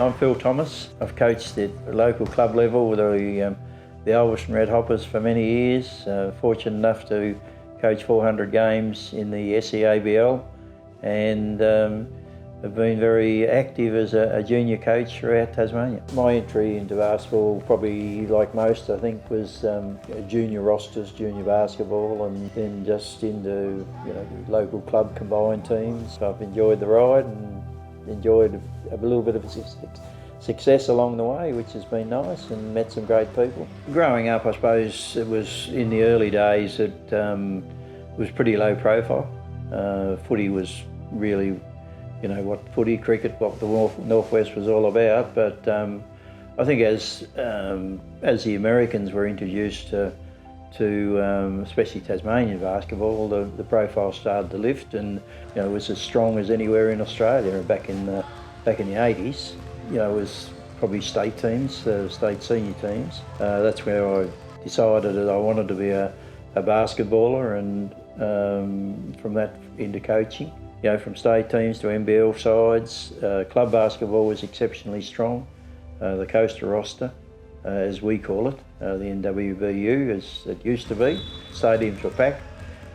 I'm Phil Thomas. I've coached at a local club level with the Ulverston Red Hoppers for many years. Fortunate enough to coach 400 games in the SEABL, and have been very active as a junior coach throughout Tasmania. My entry into basketball, probably like most, I think, was junior rosters, junior basketball, and then just into local club combined teams. So I've enjoyed the ride and enjoyed a little bit of success along the way, which has been nice, and met some great people. Growing up, I suppose it was in the early days, it was pretty low profile. Footy was really, cricket, what the Northwest was all about. But I think as the Americans were introduced to especially Tasmanian basketball, the profile started to lift, and it was as strong as anywhere in Australia. And back in the 80s, it was probably state teams, state senior teams. That's where I decided that I wanted to be a basketballer, and from that into coaching. From state teams to NBL sides, club basketball was exceptionally strong. The coastal roster, as we call it, the NWBU, as it used to be. Stadiums were packed,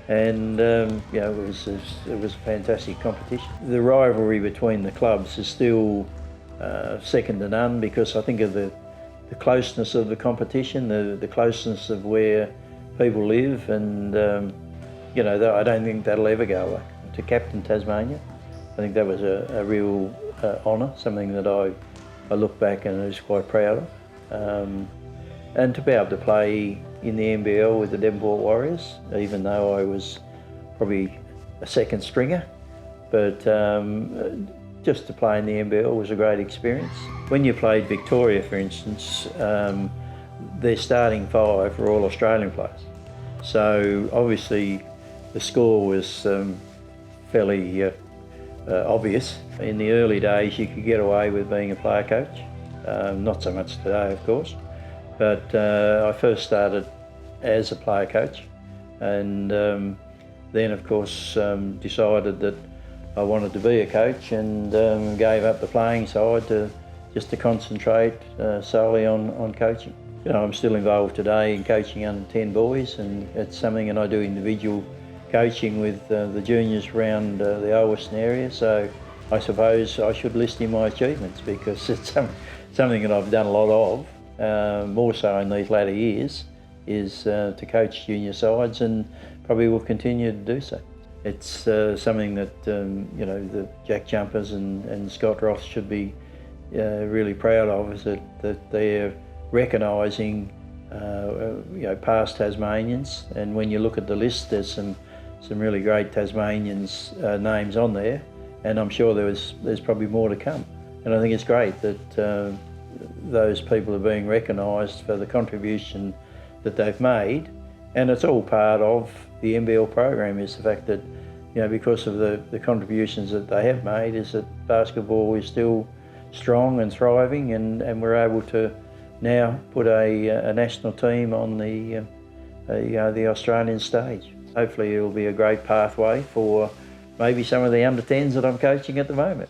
and it was a fantastic competition. The rivalry between the clubs is still second to none, because I think of the closeness of the competition, the closeness of where people live, and I don't think that'll ever go away. To captain Tasmania, I think that was a real honour, something that I look back and is quite proud of. And to be able to play in the NBL with the Devonport Warriors, even though I was probably a second stringer, but just to play in the NBL was a great experience. When you played Victoria, for instance, their starting five were all Australian players. So obviously the score was fairly obvious. In the early days, you could get away with being a player coach. Not so much today, of course. But I first started as a player coach, and then, of course, decided that I wanted to be a coach, and gave up the playing side just to concentrate solely on coaching. I'm still involved today in coaching under 10 boys, and it's something that I do individual coaching with the juniors around the Ulverston area. So I suppose I should list in my achievements, because it's something that I've done a lot of, more so in these latter years, is to coach junior sides, and probably will continue to do so. It's something that the JackJumpers and Scott Ross should be really proud of, is that they're recognising past Tasmanians. And when you look at the list, there's some really great Tasmanians names on there, and I'm sure there's probably more to come. And I think it's great that those people are being recognised for the contribution that they've made, and it's all part of the NBL program. Is the fact that because of the contributions that they have made, is that basketball is still strong and thriving, and we're able to now put a national team on the Australian stage. Hopefully it'll be a great pathway for maybe some of the under-10s that I'm coaching at the moment.